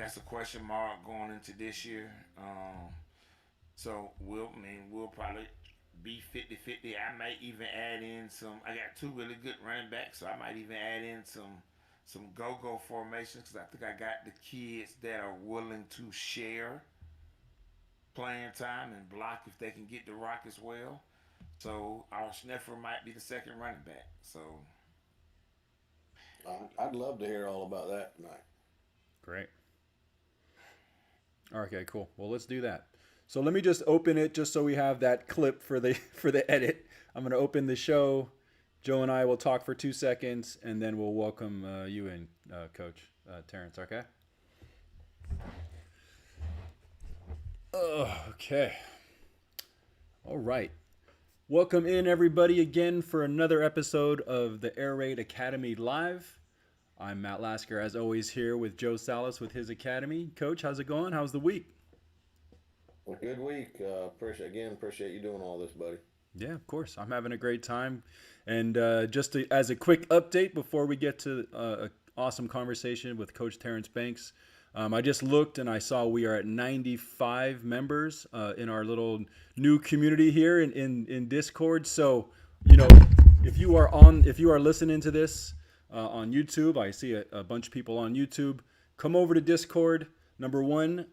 that's a question mark going into this year. So we'll probably be 50-50. I might even add in some. I got two really good running backs, so I might even add in some go-go formations because I think I got the kids that are willing to share playing time and block if they can get the rock as well. So our sniffer might be the second running back. So I'd love to hear all about that tonight. Great. Okay, cool. Well, let's do that. So let me just open it just so we have that clip for the for the edit. I'm going to open the show. Joe and I will talk for 2 seconds, and then we'll welcome you in, Coach Terrance. Okay. Okay. All right. Welcome in everybody again for another episode of the Air Raid Academy Live. I'm Matt Lasker, as always, here with Joe Salas with his academy. Coach, how's it going? How's the week? Well, good week. Appreciate you doing all this, buddy. Yeah, of course. I'm having a great time. And as a quick update before we get to an awesome conversation with Coach Terrance Banks, I just looked and I saw we are at 95 members in our little new community here in Discord. So, you know, if you are listening to this on YouTube, I see a bunch of people on YouTube. Come over to Discord. Number one,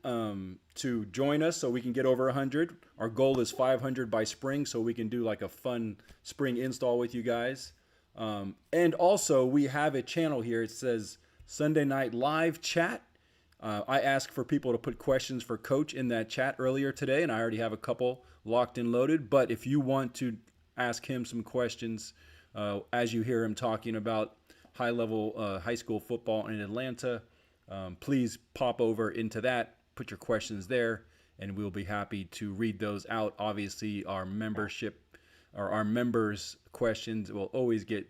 to join us so we can get over 100. Our goal is 500 by spring, so we can do like a fun spring install with you guys. And also, we have a channel here. It says Sunday Night Live Chat. I asked for people to put questions for Coach in that chat earlier today, and I already have a couple locked and loaded. But if you want to ask him some questions as you hear him talking about high-level high school football in Atlanta, please pop over into that, put your questions there, and we'll be happy to read those out. Obviously, our membership or our members' questions will always get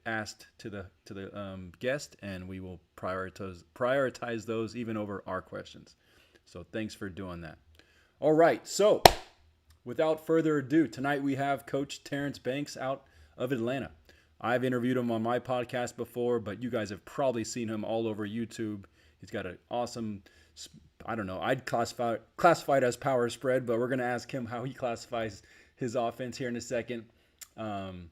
asked to the guest, and we will prioritize those even over our questions. So thanks for doing that. All right, so without further ado, tonight we have Coach Terrance Banks out of Atlanta. I've interviewed him on my podcast before, but you guys have probably seen him all over YouTube. He's got an awesome, I don't know, I'd classify it as power spread, but we're going to ask him how he classifies his offense here in a second. Um,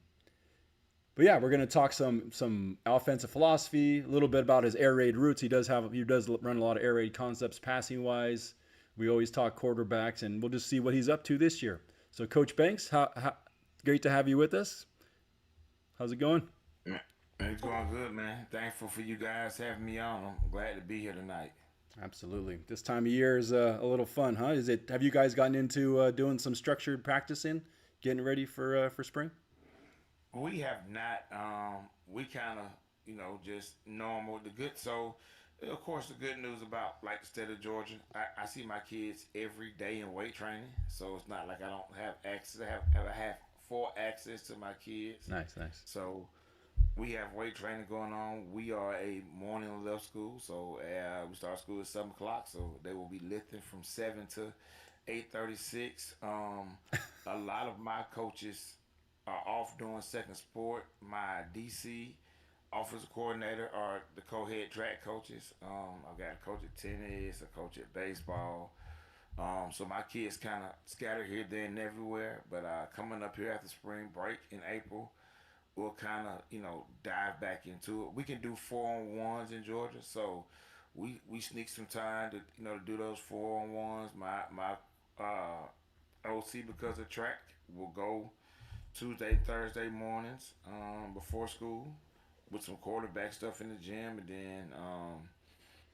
but yeah, we're going to talk some offensive philosophy, a little bit about his air raid roots. He does run a lot of air raid concepts passing wise. We always talk quarterbacks, and we'll just see what he's up to this year. So, Coach Banks, great to have you with us. How's it going? man, it's going good, man. Thankful for you guys having me on. I'm glad to be here tonight. Absolutely. This time of year is a little fun, huh? Is it? Have you guys gotten into doing some structured practicing, getting ready for spring? We have not. We kind of, just normal. The good. So, of course, the good news about like the state of Georgia, I see my kids every day in weight training. So it's not like I don't have access. I have full access to my kids. Nice, nice. So we have weight training going on. We are a morning left school, so we start school at 7 o'clock. So they will be lifting from 7 to 8:36. A lot of my coaches are off doing second sport. My DC offensive coordinator are the co-head track coaches. I've got a coach at tennis, a coach at baseball. So my kids kind of scattered here, there, and everywhere. But coming up here after spring break in April, we'll kind of dive back into it. We can do 4-on-1s in Georgia, so we sneak some time to to do those 4-on-1s. My OC, because of track, will go Tuesday, Thursday mornings before school with some quarterback stuff in the gym, and then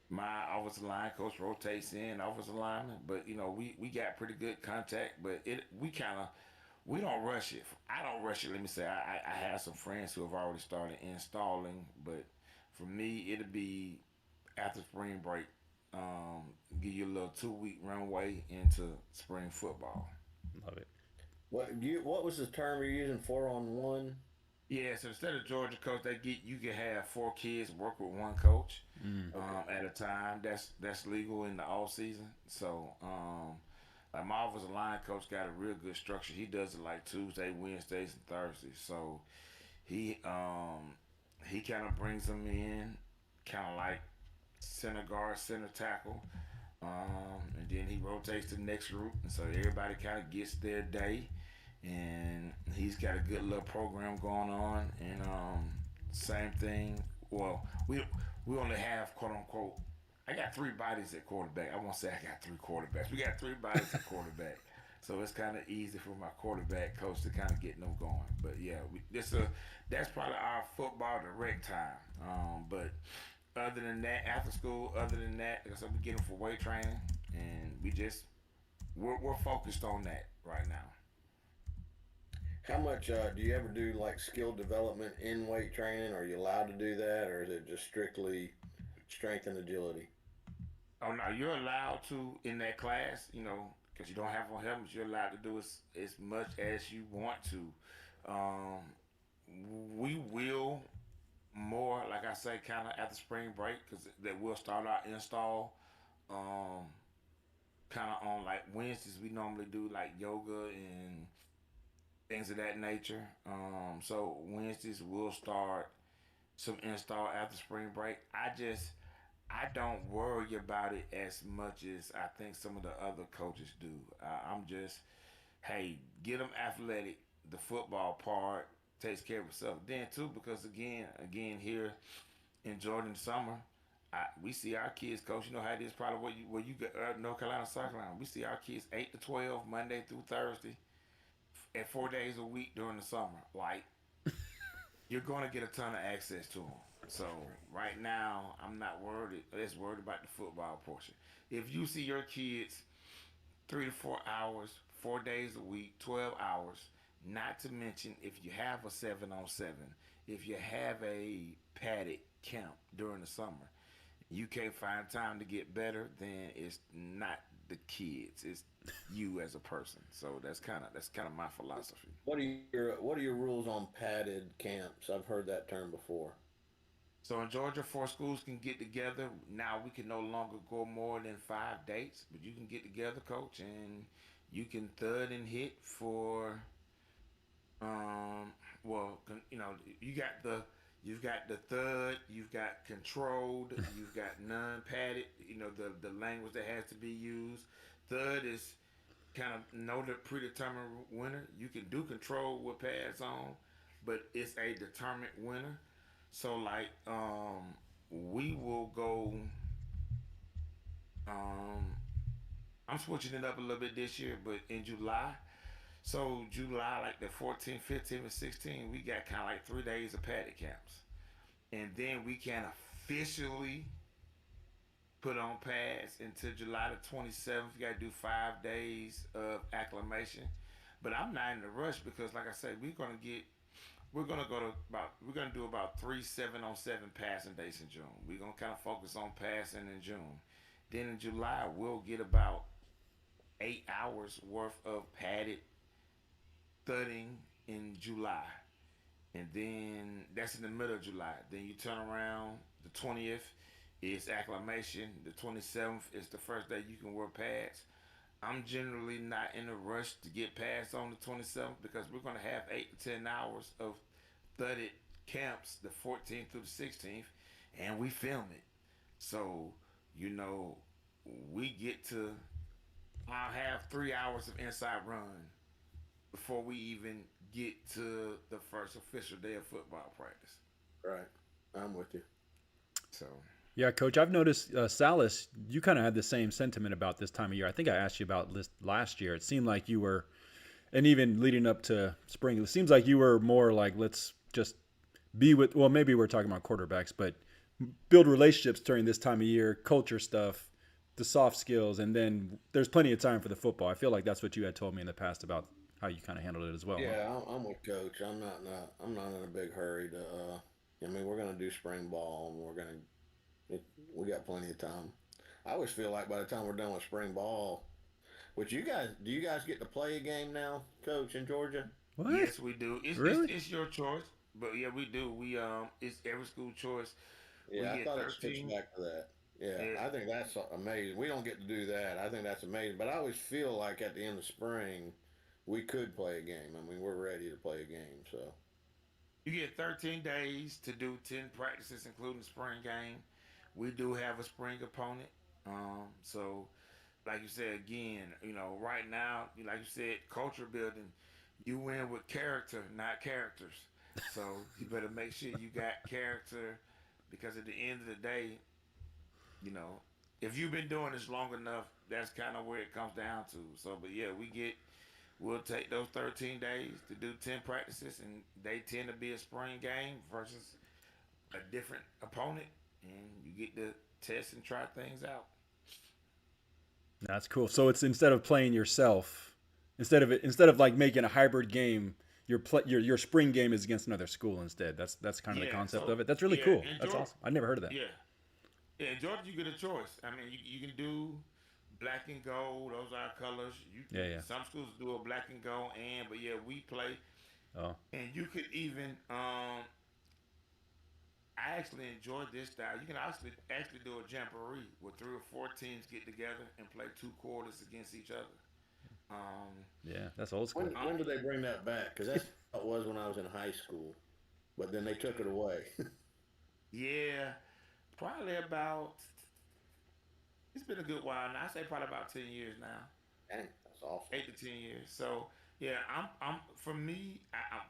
my offensive line coach rotates in offensive lineman. But we got pretty good contact, but we don't rush it. I don't rush it. Let me say, I have some friends who have already started installing, but for me, it'll be after spring break. Give you a little 2 week runway into spring football. Love it. What was the term you're using? 4-on-1. Yeah, so instead of Georgia coach, you can have 4 kids work with one coach Mm, at a time. That's legal in the off season. So like my offensive line coach got a real good structure. He does it like Tuesday, Wednesdays, and Thursdays. So he he kind of brings them in, kind of like center guard, center tackle. And then he rotates to the next group, and so everybody kind of gets their day. And he's got a good little program going on. And same thing. Well, we only have quote unquote. I got three bodies at quarterback. I won't say I got three quarterbacks. We got three bodies at quarterback. So it's kind of easy for my quarterback coach to kind of get them going. But yeah, that's probably our football direct time. But other than that, after school, other than that, like I said, we get them for weight training, and we're focused on that right now. How much do you ever do like skill development in weight training? Are you allowed to do that, or is it just strictly strength and agility? Oh no, you're allowed to in that class, because you don't have on helmets. You're allowed to do as much as you want to. Um, we will more, like I say, kind of after spring break, because that will start our install. Um, kind of on like Wednesdays, we normally do like yoga and things of that nature. So Wednesdays we'll start some install after spring break. I don't worry about it as much as I think some of the other coaches do. I'm just, hey, get them athletic. The football part takes care of itself. Then too, because again here in Jordan summer, we see our kids, coach. You know how it is probably where you get North Carolina South Carolina. We see our kids 8 to 12 Monday through Thursday at 4 days a week during the summer. Like you're going to get a ton of access to them. So right now, I'm not worried. Less worried about the football portion. If you see your kids 3 to 4 hours, 4 days a week, 12 hours. Not to mention if you have a 7-on-7, if you have a padded camp during the summer, you can't find time to get better, then it's not the kids, it's you as a person. So that's kind of my philosophy. What are your rules on padded camps? I've heard that term before. So in Georgia, four schools can get together. Now we can no longer go more than 5 dates, but you can get together, coach, and you can thud and hit for Um, well, you got you've got the thud, you've got controlled, you've got non-padded. The language that has to be used. Thud is kind of know the predetermined winner. You can do control with pads on, but it's a determined winner. So like, we will go. Um, I'm switching it up a little bit this year, but in July. So July, like the 14th, 15th, and 16th, we got kind of like 3 days of paddy camps, and then we can officially put on pads until July the 27th. You got to do 5 days of acclimation, but I'm not in a rush because, like I said, we're gonna do about 3 7-on-7 passing days in June. We're gonna kind of focus on passing in June. Then in July, we'll get about 8 hours worth of padded thudding in July, and then that's in the middle of July. Then you turn around. The 20th is acclimation. The 27th is the first day you can wear pads. I'm generally not in a rush to get pads on the 27th because we're going to have 8 to 10 hours of thudded camps the 14th through the 16th, and we film it. So you know we get to. I'll have 3 hours of inside run before we even get to the first official day of football practice. Right. I'm with you. So Yeah, Coach, I've noticed, Salas, you kind of had the same sentiment about this time of year. I think I asked you about this last year. It seemed like you were, and even leading up to spring, it seems like you were more like, let's just be with, well, maybe we're talking about quarterbacks, but build relationships during this time of year, culture stuff, the soft skills, and then there's plenty of time for the football. I feel like that's what you had told me in the past about how you kind of handled it as well, huh? Yeah, I'm with Coach. I'm not in a big hurry to. I mean, we're gonna do spring ball, and we got plenty of time. I always feel like by the time we're done with spring ball, which do you guys get to play a game now, Coach, in Georgia? What? yes, we do. It's it's, Really? it's your choice, but yeah, we do. It's every school choice. We Yeah, I get thought it switched 13. back to that. Yeah, Yeah, I think that's amazing. We don't get to do that. I think that's amazing. But I always feel like at the end of spring, we could play a game. I mean, we're ready to play a game. So you get 13 days to do 10 practices, including the spring game. we do have a spring opponent. So like you said again, right now, like you said, culture building, you win with character, not characters. So you better make sure you got character, because at the end of the day, you know, if you've been doing this long enough, that's kind of where it comes down to. So, but yeah, we'll take those 13 days to do 10 practices, and they tend to be a spring game versus a different opponent, and you get to test and try things out. That's cool. So it's instead of playing yourself, instead of like making a hybrid game, your spring game is against another school instead. That's kind of the Yeah. concept So of it. That's really yeah, cool. in That's Georgia, awesome. I never heard of that. yeah, yeah, in Georgia, you get a choice. I mean, you can do black and gold; those are our colors. Yeah, yeah. Some schools do a black and gold, but yeah, we play, Oh, and you could even I actually enjoyed this style. You can actually do a jamboree where three or four teams get together and play two quarters against each other. Um, yeah. That's old When school. when did they bring that back? Because that's how it was when I was in high school, but then they took it away. yeah, probably about. It's been a good while now. I say probably about 10 years now, Dang, that's awesome. 8 to 10 years. So yeah, I'm for me.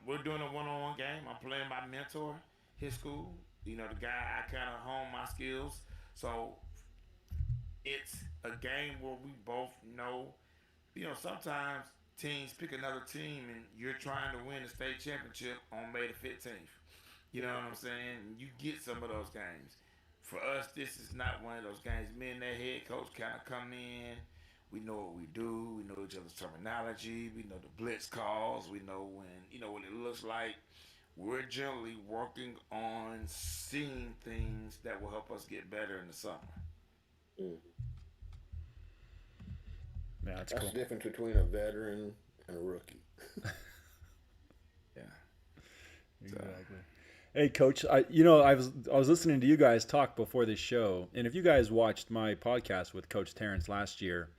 We're doing a one-on-one game. I'm playing my mentor, his school. The guy I kind of hone my skills. So it's a game where we both know. Sometimes teams pick another team and you're trying to win the state championship on May the 15th. You know what I'm saying? You get some of those games. For us, this is not one of those games. Me and that head coach kind of come in. We know what we do. We know each other's terminology. We know the blitz calls. We know what it looks like. We're generally working on seeing things that will help us get better in the summer. Mm. Yeah, that's That's cool. the difference between a veteran and a rookie. Yeah. So, Exactly. Hey, Coach. I was listening to you guys talk before this show, and if you guys watched my podcast with Coach Terrance last year,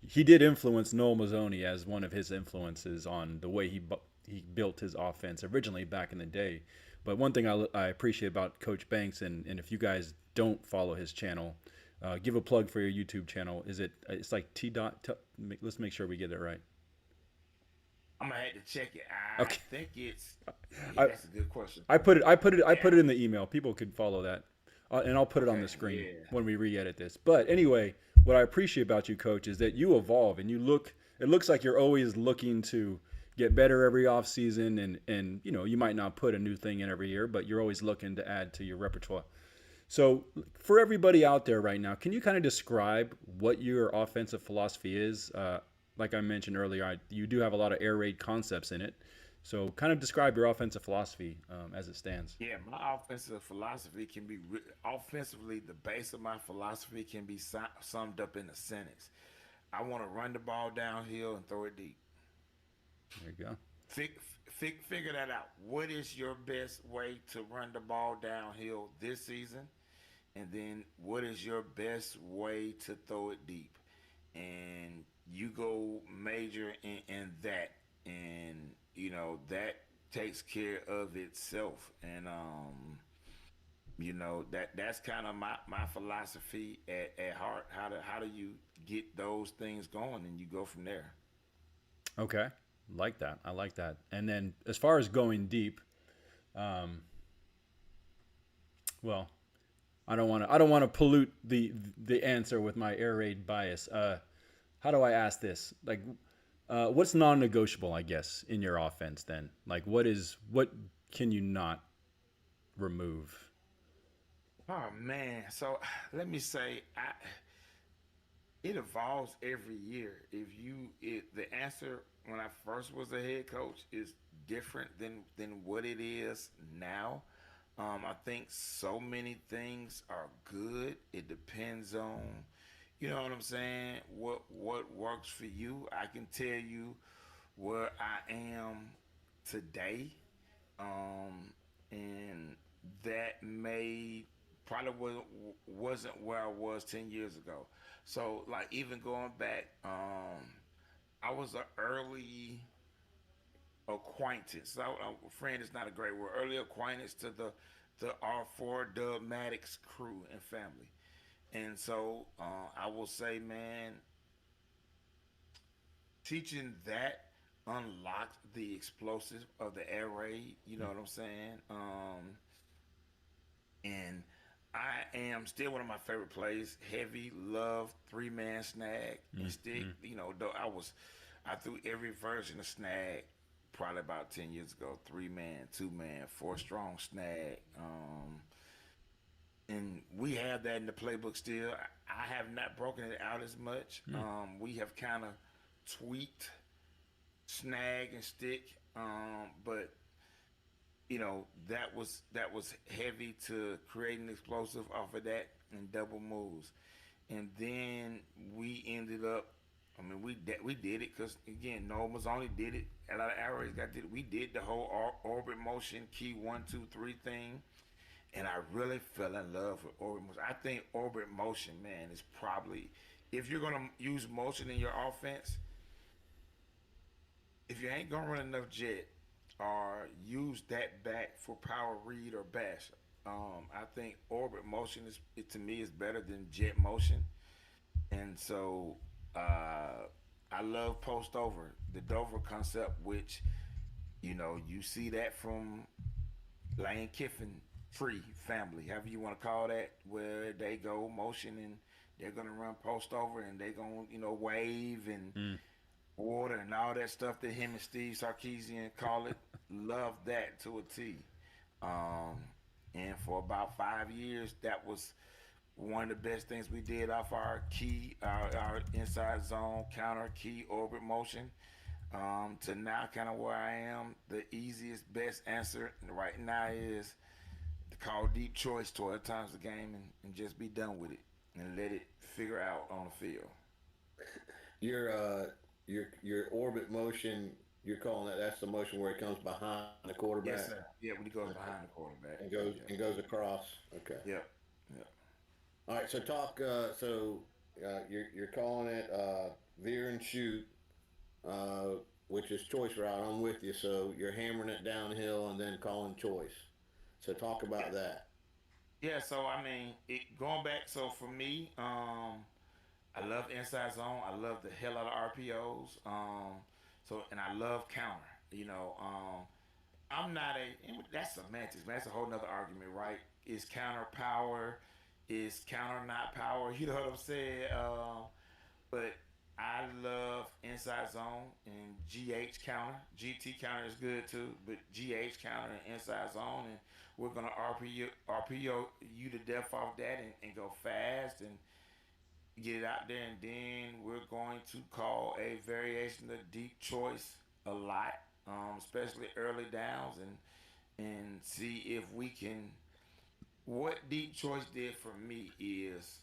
he did influence Noel Mazzoni as one of his influences on the way he built his offense originally back in the day. But one thing I appreciate about Coach Banks, and if you guys don't follow his channel, give a plug for your YouTube channel. It's like T dot. Let's make sure we get it right. I'm gonna have to check it. I Okay. think it's. Yeah, I that's a good question. I put Yeah. it in the email. People can follow that, and I'll put it on Okay. the screen Yeah. when we re-edit this. But anyway, what I appreciate about you, Coach, is that you evolve and you look. It looks like you're always looking to get better every off season, and you might not put a new thing in every year, but you're always looking to add to your repertoire. So for everybody out there right now, can you kind of describe what your offensive philosophy is? Like I mentioned earlier, you do have a lot of air raid concepts in it. So kind of describe your offensive philosophy as it stands. Yeah, my offensive philosophy can be offensively. The base of my philosophy can be summed up in a sentence. I want to run the ball downhill and throw it deep. There you go. Figure that out. What is your best way to run the ball downhill this season? And then what is your best way to throw it deep? And you go major in that, and that takes care of itself. And that's kind of my philosophy at heart. How do you get those things going, and you go from there. Okay. Like that. I like that. And then as far as going deep, well, I don't want to pollute the answer with my air raid bias. How do I ask this? Like, what's non-negotiable? I guess in your offense, then, like, what can you not remove? Oh man, so let me say, it evolves every year. The answer when I first was a head coach is different than what it is now. I think so many things are good. It depends on, you know what I'm saying. What works for you? I can tell you where I am today, and that may probably wasn't where I was 10 years ago. So like even going back, I was an early acquaintance. So friend is not a great word. Early acquaintance to the R4 Dub Maddox crew and family. And so I will say, man, teaching that unlocked the explosive of the air raid. You know what I'm saying? And I am still one of my favorite plays. Heavy love 3-man snag and stick. You know, though I threw every version of snag probably about 10 years ago. 3-man, 2-man, 4 strong snag. And we have that in the playbook still. I have not broken it out as much. We have kind of tweaked snag and stick, but that was heavy to create an explosive off of that and double moves, and then we ended up. I mean, we did it because again, no one was only did it. A lot of arrows got did it. We did the whole orbit motion key 1 2 3 thing, and I really fell in love with orbit motion. I think orbit motion, man, is probably if you're gonna use motion in your offense, if you ain't gonna run enough jet or use that back for power read or bash, I think orbit motion is it to me is better than jet motion, and so I love post over the Dover concept, which you see that from Lane Kiffin free family, however you want to call that, where they go motion and they're gonna run post over and they gonna wave and water and all that stuff that him and Steve Sarkeesian call it. Love that to a T. Um, and for about 5 years, that was one of the best things we did off our key, our inside zone counter key orbit motion. To now, kind of where I am, the easiest, best answer right now is to call deep choice 12 times a game and just be done with it and let it figure out on the field. Your your orbit motion. You're calling that. That's the motion where it comes behind the quarterback Yes, sir. Yeah, when he goes behind the quarterback. and goes across. Okay. Yeah. Yeah. All right. So talk. You're calling it veer and shoot, which is choice route. I'm with you. So you're hammering it downhill and then calling choice. So talk Yeah. about that. Yeah. So I mean, going back. So for me, I love inside zone. I love the hell out of RPOs. And I love counter. I'm not a. And that's semantics, man. That's a whole nother argument, right? Is counter power? Is counter not power? You know what I'm saying? But I love inside zone and GH counter. GT counter is good too, but GH counter and inside zone, and we're gonna RPO you to death off that and go fast and get it out there, and then we're going to call a variation of deep choice a lot, especially early downs, and see if we can. What deep choice did for me is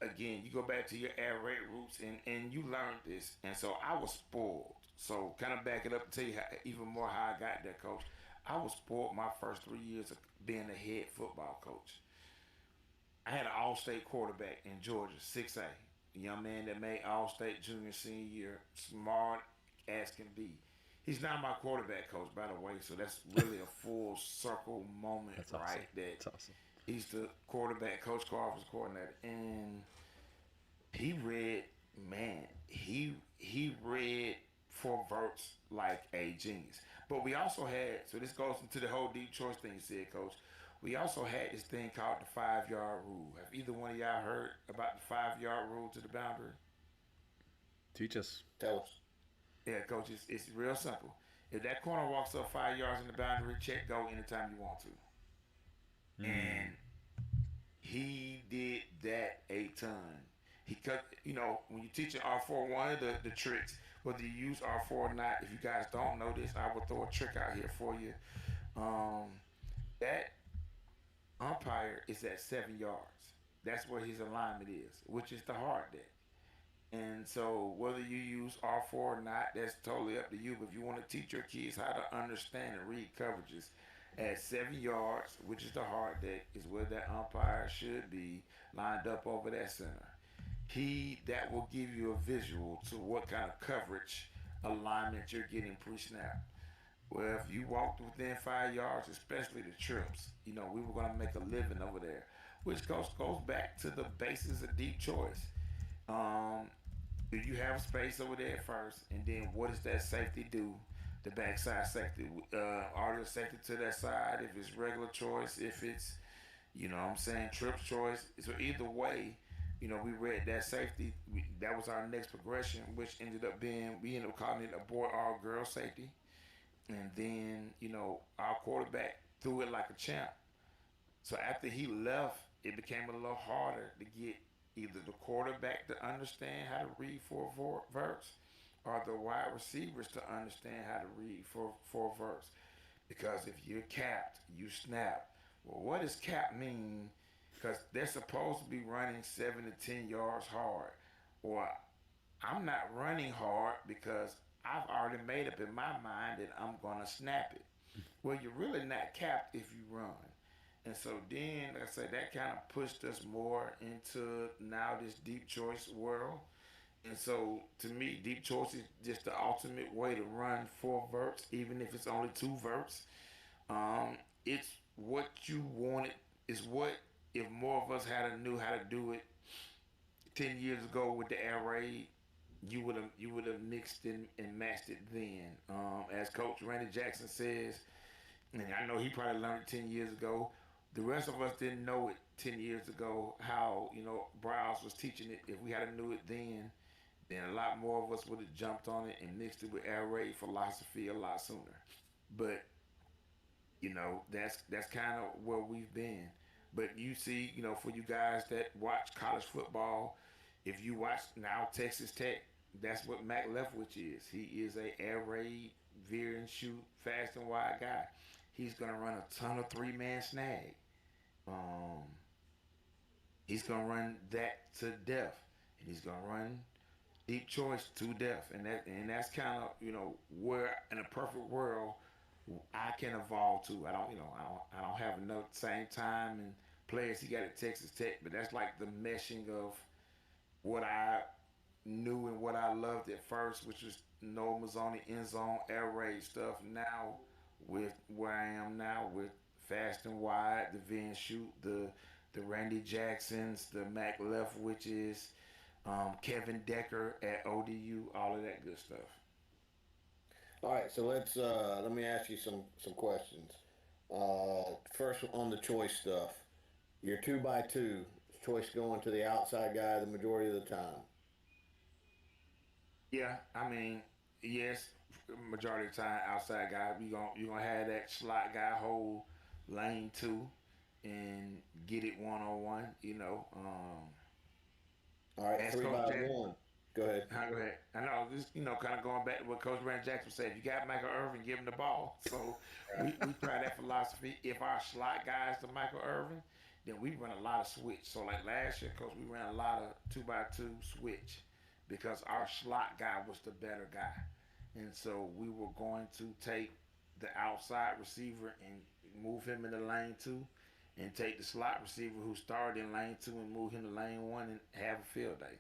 again, you go back to your air raid roots and you learned this. And so I was spoiled. So kind of back it up and tell you even more how I got there, coach. I was spoiled my first 3 years of being a head football coach. I had an all-state quarterback in Georgia, 6A. A young man that made all-state junior senior year, smart as can be. He's not my quarterback coach, by the way, so that's really a full circle moment, That's awesome. right? That That's awesome. he's the quarterback, Coach Carver's coordinator, and he read, man, he read for verts like a genius. But we also had, so this goes into the whole deep choice thing you said, Coach. We also had this thing called the 5 yard rule. Have either one of y'all heard about the 5 yard rule to the boundary? Teach us. Tell us. Yeah, Coach, it's real simple. If that corner walks up 5 yards in the boundary, check go anytime you want to. And he did that a ton. He cut, when you teach an R4, one of the tricks, whether you use R4 or not, if you guys don't know this, I will throw a trick out here for you. That umpire is at 7 yards. That's where his alignment is, which is the hard deck. And so whether you use R4 or not, that's totally up to you. But if you want to teach your kids how to understand and read coverages, at 7 yards, which is the hard deck, is where that umpire should be lined up over that center. That will give you a visual to what kind of coverage alignment you're getting pre-snap. Well, if you walked within 5 yards, especially the trips, we were going to make a living over there, which goes back to the basis of deep choice. Um, do you have space over there first, and then what does that safety do? The backside safety, are there safety to that side? If it's regular choice, if it's what I'm saying, trips choice. So either way, we read that safety. That was our next progression, which ended up being we ended up calling it a boy all girl safety. And then, our quarterback threw it like a champ. So after he left, it became a little harder to get either the quarterback to understand how to read for verse or the wide receivers to understand how to read for verse. Because if you're capped, you snap. Well, what does cap mean? Because they're supposed to be running 7 to 10 yards hard. Or I'm not running hard because I've already made up in my mind that I'm going to snap it. Well, you're really not capped if you run. And so then, like I said, that kind of pushed us more into now this deep choice world. And so to me, deep choice is just the ultimate way to run 4 verts, even if it's only 2 verts. It's what you wanted. Is what if more of us had knew how to do it 10 years ago with the air raid, you would have mixed and matched it then. As Coach Randy Jackson says, and I know he probably learned it 10 years ago. The rest of us didn't know it 10 years ago how Browse was teaching it. If we had knew it then a lot more of us would have jumped on it and mixed it with air raid philosophy a lot sooner. But that's kind of where we've been. But you see, for you guys that watch college football, if you watch now Texas Tech, that's what Mac Leftwich is. He is a air raid, veer and shoot, fast and wide guy. He's gonna run a ton of 3-man snag. Um, he's gonna run that to death, and he's gonna run deep choice to death, and that's kind of where in a perfect world I can evolve to. I don't have enough same time and players he got at Texas Tech, but that's like the meshing of what I knew and what I loved at first, which was no Mazzoni end zone air raid stuff. Now with where I am now with fast and wide, the Vin shoot, the Randy Jacksons, the Mac Leftwiches, Kevin Decker at ODU, all of that good stuff. All right, so let me ask you some questions. First on the choice stuff. Your 2x2 choice going to the outside guy the majority of the time. Yeah, I mean, yes, majority of the time outside guy, you gonna have that slot guy hold lane 2 and get it 1-on-1. All right, As three Coach by Jack, one. Go ahead. go ahead. I know this, kind of going back to what Coach Brand Jackson said. If you got Michael Irvin, give him the ball. So we try that philosophy. If our slot guy is to Michael Irvin, then we run a lot of switch. So like last year, Coach, we ran a lot of 2x2 switch because our slot guy was the better guy. And so we were going to take the outside receiver and move him into lane 2 and take the slot receiver who started in lane 2 and move him to lane 1 and have a field day.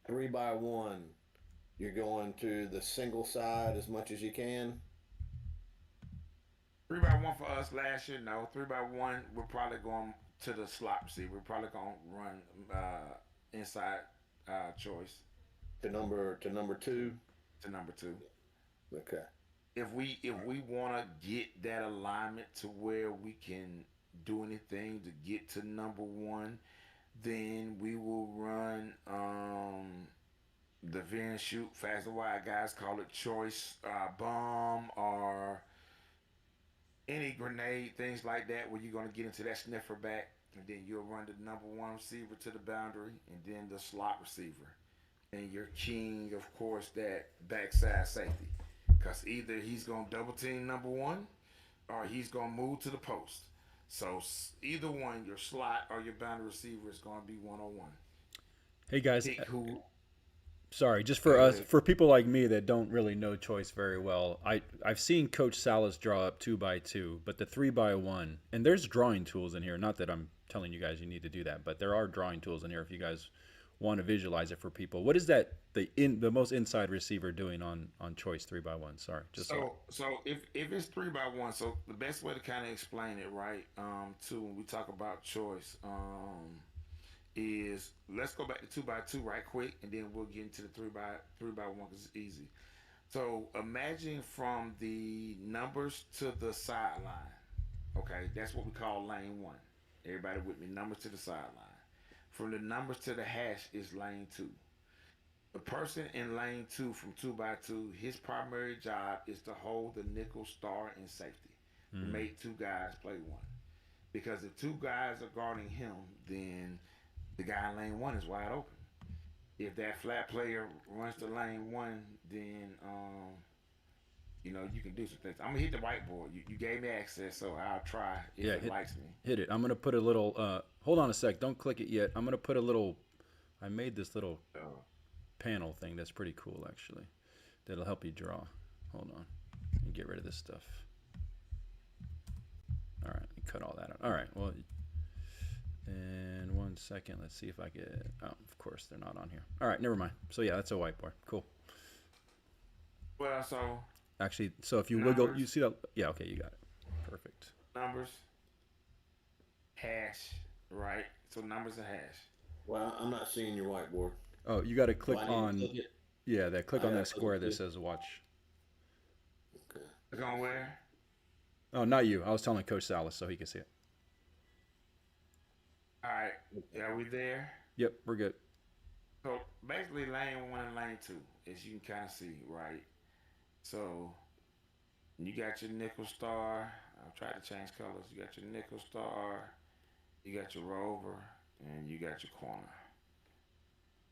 3x1. You're going to the single side as much as you can. 3x1 for us last year, no. 3x1, we're probably going to the slot receiver. We're probably going to run inside choice To number two. to number 2. Okay. If we want to get that alignment to where we can do anything to get to number 1, then we will run the veer and shoot fast and wide guys call it choice bomb or any grenade things like that where you're going to get into that sniffer back and then you'll run the number 1 receiver to the boundary and then the slot receiver and your king of course that backside safety because either he's going to double team number 1 or he's going to move to the post. So either one, your slot or your boundary receiver is going to be 1-on-1. Hey guys, Pick who. sorry, just Go for us, ahead. for people like me that don't really know choice very well, I've seen Coach Salas draw up 2x2, but the 3x1, and there's drawing tools in here. Not that I'm telling you guys you need to do that, but there are drawing tools in here if you guys want to visualize it for people. What is that the most inside receiver doing on choice 3x1? Sorry, just so. So if it's 3x1, so the best way to kind of explain it, right? Too when we talk about choice, is let's go back to 2x2 right quick, and then we'll get into the three by one because it's easy. So imagine from the numbers to the sideline. Okay, that's what we call lane one. Everybody with me? Numbers to the sideline. From the numbers to the hash is lane two. The person in lane two from 2x2, his primary job is to hold the nickel star in safety. Mm, Make two guys play one. Because if two guys are guarding him, then the guy in lane one is wide open. If that flat player runs to lane one, then you can do some things. I'm gonna hit the whiteboard. You gave me access, so I'll try if yeah, it likes me. hit it. I'm gonna put a little. Hold on a sec. Don't click it yet. I'm gonna put a little. I made this little Uh, panel thing that's pretty cool actually. That'll help you draw. Hold on. And get rid of this stuff. All right. Cut all that out. All right. Well, in 1 second, let's see if I get. Oh, of course they're not on here. All right. Never mind. So yeah, that's a whiteboard. Cool. well, so Actually, so if you wiggle, numbers, you see that? Yeah. Okay. You got it. Perfect. numbers, hash, right? So numbers and hash. Well, I'm not seeing your whiteboard. Oh, you got to Do click I need to on. click it? Yeah, that click I on gotta that click square it that too. says watch. Okay. Click on where? Oh, not you. I was telling Coach Salas so he can see it. All right. Yeah, we there. Yep, we're good. So basically, lane one and lane two, as you can kind of see, right? So you got your nickel star. I'll try to change colors. You got your nickel star. You got your rover, and you got your corner.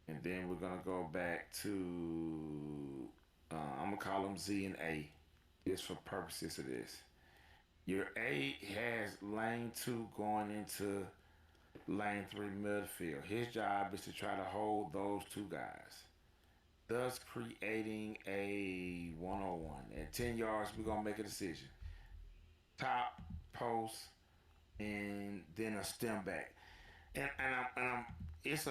And then we're gonna go back to I'm gonna call them Z and A, just for purposes of this. Your A has lane two going into lane three midfield. His job is to try to hold those two guys, thus creating a 101. At 10 yards, we're gonna make a decision: top post, and then a stem back. And it's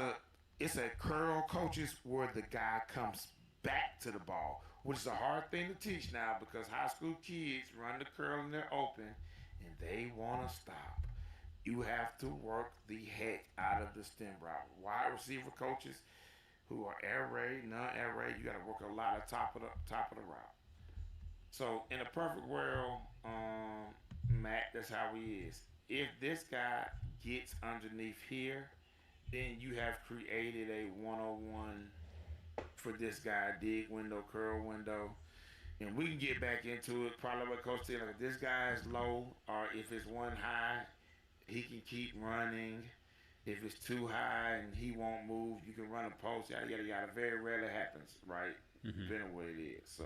a curl coaches where the guy comes back to the ball, which is a hard thing to teach now because high school kids run the curl and they're open and they want to stop. You have to work the heck out of the stem route. Wide receiver coaches who are air raid, non-air raid, you got to work a lot of top of the route. So in a perfect world, Matt, that's how he is. If this guy gets underneath here, then you have created a 101 for this guy, dig window, curl window. And we can get back into it. Probably what Coach said, like if this guy is low or if it's one high, he can keep running. If it's too high and he won't move, you can run a post. Yada yada yada. Very rarely happens, right? Hmm. Depending on what it is. So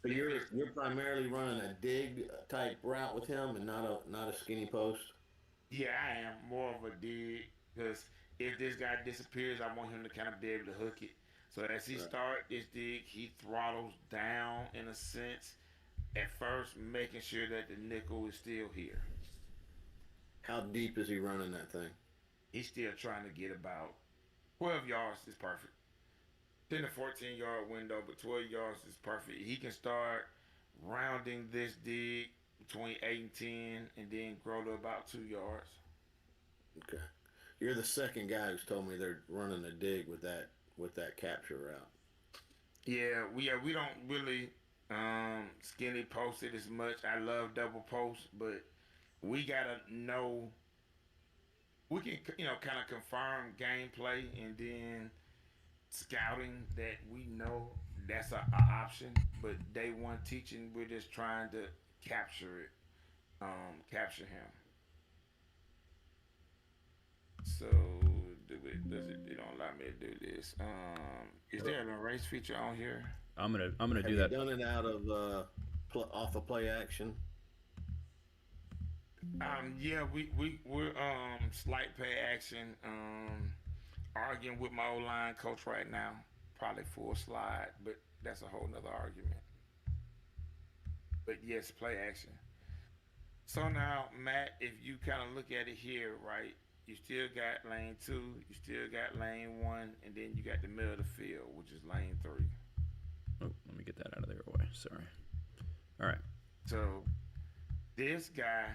So if you're it's you're primarily running a dig type route with him, and not a skinny post. yeah, I am more of a dig because if this guy disappears, I want him to kind of be able to hook it. So as he Right. start this dig, he throttles down in a sense at first, making sure that the nickel is still here. How deep is he running that thing? He's still trying to get about 12 yards is perfect. 10 to 14 yard window, but 12 yards is perfect. He can start rounding this dig between 8 and 10 and then grow to about 2 yards. Okay. You're the second guy who's told me they're running a dig with that capture route. We don't really skinny post it as much. I love double post, but we gotta know we can kind of confirm gameplay and then scouting that we know that's a option. But day one teaching, we're just trying to capture it, capture him. So does it? They don't allow me to do this. Is there an erase feature on here? I'm gonna Have do you that. done it out of off of play action? Yeah, we're slight pay action. Arguing with my old line coach right now. Probably full slide, but that's a whole nother argument. But yes, play action. So now, Matt, if you kind of look at it here, right? You still got lane two. You still got lane one, and then you got the middle of the field, which is lane three. Oh, let me get that out of their way. Sorry. All right. So this guy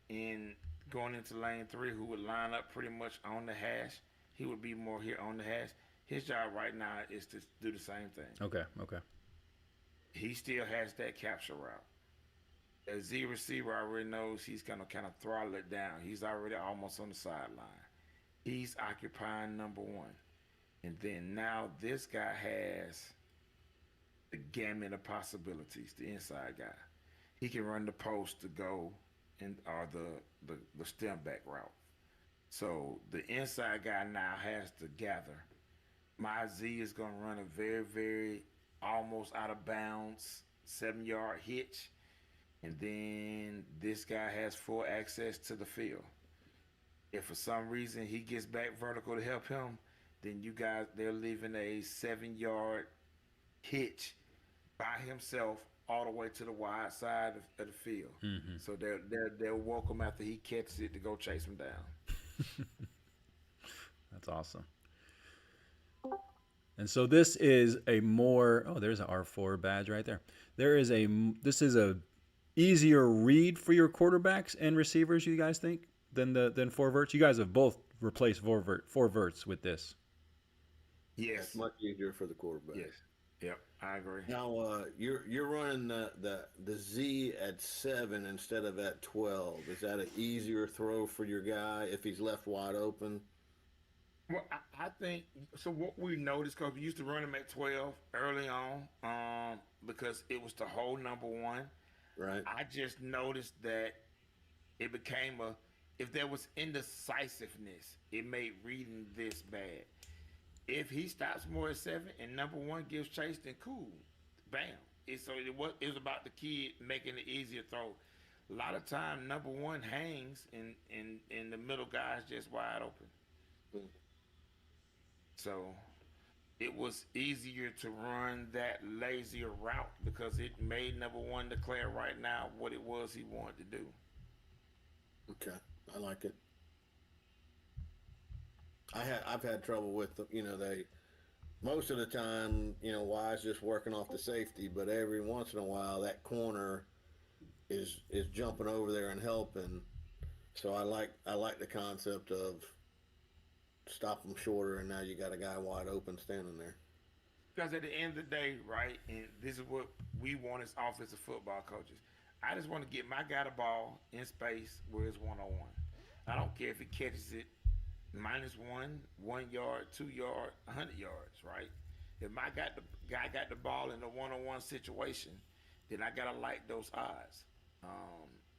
in going into lane three, who would line up pretty much on the hash, he would be more here on the hash. His job right now is to do the same thing. Okay. Okay. He still has that capture route. A Z receiver already knows he's gonna kind of throttle it down. He's already almost on the sideline. He's occupying number one. And then now this guy has the gamut of possibilities, the inside guy. He can run the post to go in or the stem back route. So the inside guy now has to gather. My Z is gonna run a very, very almost out of bounds 7 yard hitch. And then this guy has full access to the field. If for some reason he gets back vertical to help him, then you guys they're leaving a 7 yard hitch by himself all the way to the wide side of the field. Mm-hmm. So they'll welcome after he catches it to go chase him down. That's awesome. And so this is a more there's an R4 badge right there. This is a easier read for your quarterbacks and receivers, you guys think, than four verts? You guys have both replaced four verts with this. Yes. It's much easier for the quarterback. Yes. Yep. I agree. Now you're running the Z at 7 instead of at 12. Is that an easier throw for your guy if he's left wide open? Well, I think so. What we noticed, because we used to run him at 12 early on, because it was the whole number one. Right. I just noticed that it became if there was indecisiveness, it made reading this bad. If he stops more at 7 and number one gives chase, then cool, bam. It was about the kid making it easier throw. A lot of time, number one hangs and the middle guy's just wide open. Mm. So it was easier to run that lazier route because it made number one declare right now what it was he wanted to do. Okay, I like it. I've had trouble with them. They most of the time, Wise just working off the safety, but every once in a while that corner is jumping over there and helping. So I like the concept of stop them shorter, and now you got a guy wide open standing there. Because at the end of the day, right, and this is what we want as offensive football coaches. I just want to get my guy the ball in space where it's 1-on-1. I don't care if he catches it -1, 1 yard, 2 yard, 100 yards, right? If my guy got the ball in a 1-on-1 situation, then I gotta like those odds.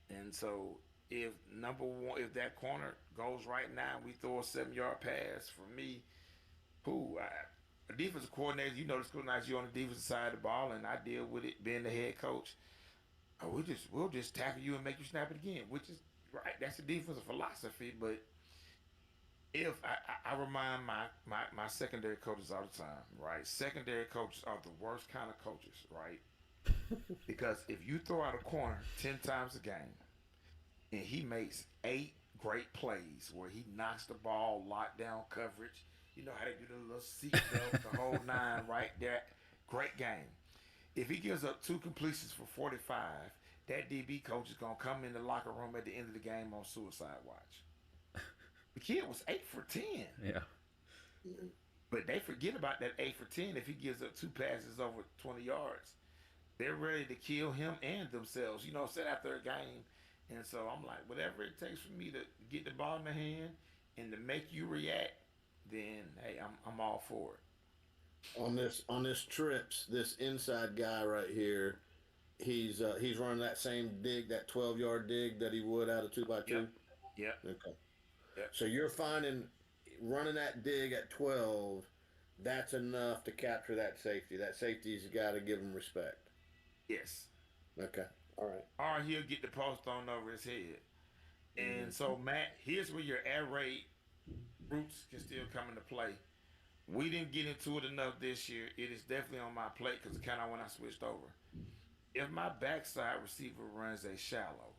And so if that corner goes right now, and we throw a 7 yard pass for me. A defensive coordinator, the school nights you on the defensive side of the ball, and I deal with it being the head coach. We'll just tackle you and make you snap it again, which is right. That's the defensive philosophy. But if I remind my secondary coaches all the time, right? Secondary coaches are the worst kind of coaches, right? Because if you throw out a corner 10 times a game, and he makes 8 great plays where he knocks the ball, lockdown coverage. You know how they do the little seatbelt, the whole nine right there. Great game. If he gives up 2 completions for 45, that DB coach is going to come in the locker room at the end of the game on suicide watch. The kid was 8 for 10. Yeah. But they forget about that 8 for 10 if he gives up 2 passes over 20 yards. They're ready to kill him and themselves, set after a game. And so I'm like, whatever it takes for me to get the ball in the hand and to make you react, then hey, I'm all for it. On this trips, this inside guy right here, he's running that same dig, that 12-yard dig that he would out of 2x2. Yep. Okay. Yep. So you're finding running that dig at 12, that's enough to capture that safety. That safety's got to give him respect. Yes. Okay. All right. Or he'll get the post on over his head. And so, Matt, here's where your air raid roots can still come into play. We didn't get into it enough this year. It is definitely on my plate because it's kind of when I switched over. If my backside receiver runs a shallow,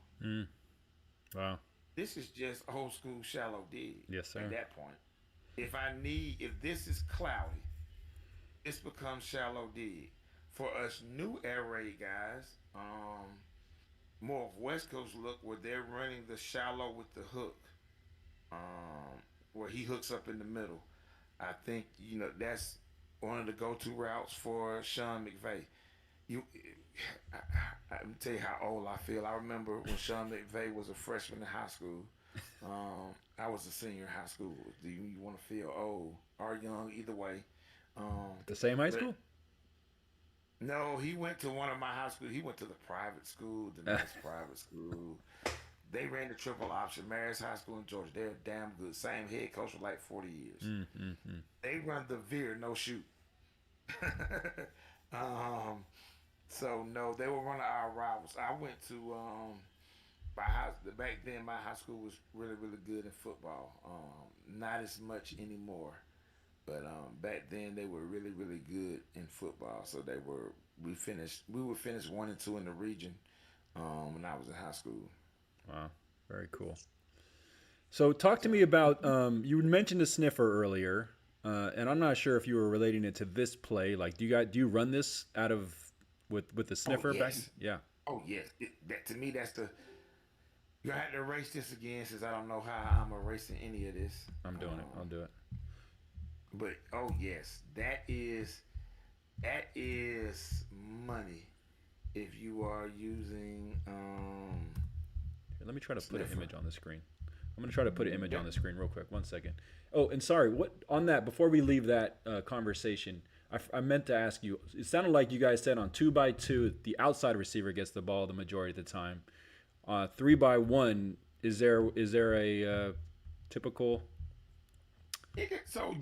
Wow. this is just old school shallow dig Yes, at sir. that point. If this is cloudy, this becomes shallow dig. For us new air raid guys, more of West Coast look where they're running the shallow with the hook, where he hooks up in the middle. I think that's one of the go-to routes for Sean McVay. You, Let me tell you how old I feel. I remember when Sean McVay was a freshman in high school. I was a senior in high school. Do you want to feel old or young? Either way. Um, The same high but school? no, he went to one of my high schools. He went to the private school, the nice private school. They ran the triple option, Marist High School in Georgia. They're damn good. Same head coach for like 40 years. They run the veer, no shoot. um, so no, they were one of our rivals. I went to my house. Back then, my high school was really, really good in football. Not as much anymore, but back then they were really, really good in football. So they were. We would finish 1 and 2 in the region when I was in high school. Wow, very cool. So, talk to me So about you mentioned the sniffer earlier, and I'm not sure if you were relating it to this play. Like, do you run this out of with the oh sniffer back? yes, Yeah, oh yes. That to me, that's the you have to erase this again since I don't know how I'm erasing any of this. I'm doing it. I'll do it. But oh yes, that is money if you are using Here, let me try to put an sniffer. image on the screen. I'm gonna try to put an image on Yep. the screen real quick. 1 second. Oh, and sorry. What on that? Before we leave that conversation, I meant to ask you. It sounded like you guys said on 2x2, the outside receiver gets the ball the majority of the time. 3x1, is there a typical? So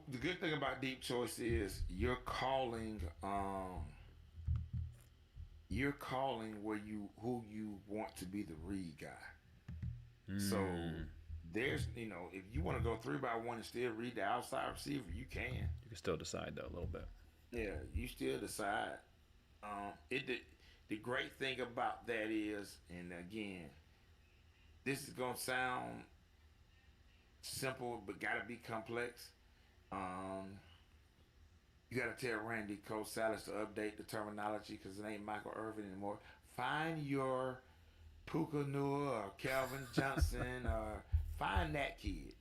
the good thing about deep choice is you're calling where you who you want to be the read guy. So Mm, there's if you want to go 3x1 and still read the outside receiver, you can. you can still decide though a little bit. Yeah, you still decide. It the great thing about that is, and again, this is gonna sound simple, but gotta be complex. Um, you gotta tell Randy Coach Salas to update the terminology because it ain't Michael Irvin anymore. Find your Puka Nua or Calvin Johnson or find that kid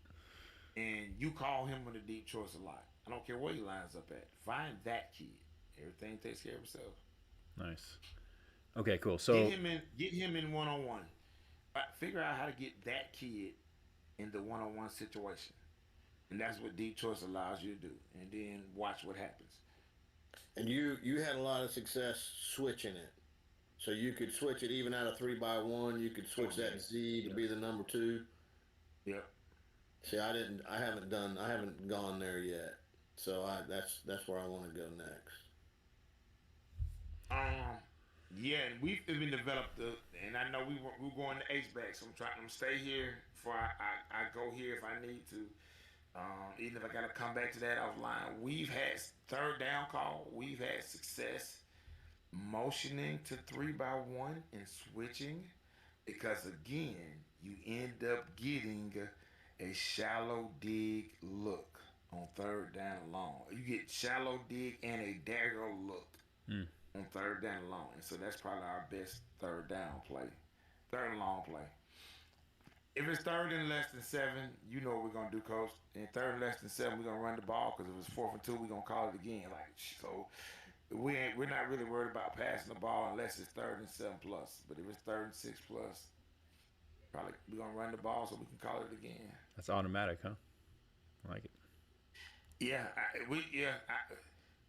and you call him with a deep choice a lot. I don't care where he lines up at. Find that kid. Everything takes care of itself. Nice. Okay, cool. Get So him in. Get him in one on one. Figure out how to get that kid in the one on one situation, and that's what deep choice allows you to do. And then watch what happens. And you had a lot of success switching it. So you could switch it even out of 3x1. You could Oh switch that yes, Z to yep, be the number two. yep. See, I didn't. I haven't done. I haven't gone there yet. So that's where I want to go next. Um, yeah, and we've even developed the, and I know we're going to H back, so I'm trying to stay here before I go here if I need to. Even if I got to come back to that offline, we've had third down call. We've had success motioning to 3x1 and switching because again, you end up getting a shallow dig look on third down long. You get shallow dig and a dagger look mm, on third down and long. And so that's probably our best third down play. Third and long play. If it's third and less than 7, you know what we're gonna do, coach. In third and less than 7, we're gonna run the ball because if it's 4th and 2, we're gonna call it again. Like so, we're not really worried about passing the ball unless it's third and 7 plus. But if it's third and 6 plus, probably we're gonna run the ball so we can call it again. that's automatic, huh? I like it. Yeah,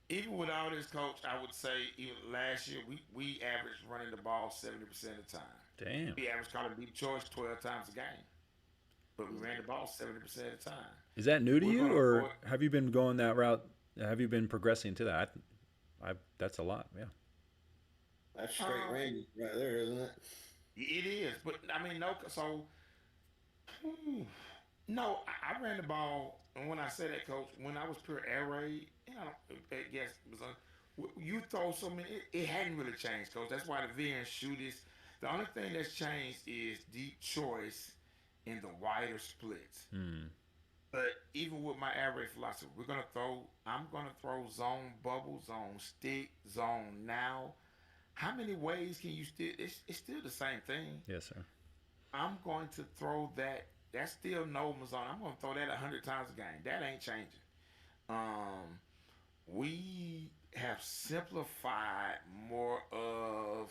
even with all this, coach, I would say even last year we averaged running the ball 70% of the time. Damn. We averaged calling deep choice 12 times a game, but we ran the ball 70% of the time. Is that new to We're you, gonna or avoid. have you been going that route? Have you been progressing to that? That's a lot. Yeah. That's straight Um, range right there, isn't it? it is, but I mean no. So hmm, no, I ran the ball, and when I say that, coach, when I was pure air raid, I guess it was you throw so many. It hadn't really changed, coach. That's why the V and shoot is. The only thing that's changed is deep choice. in the wider splits. Hmm. But even with my air raid philosophy, I'm gonna throw zone bubble, zone stick, zone now. How many ways can you still? It's still the same thing. Yes, sir. I'm going to throw that. That's still no zone. I'm going to throw that 100 times a game. That ain't changing. Um, we have simplified more of.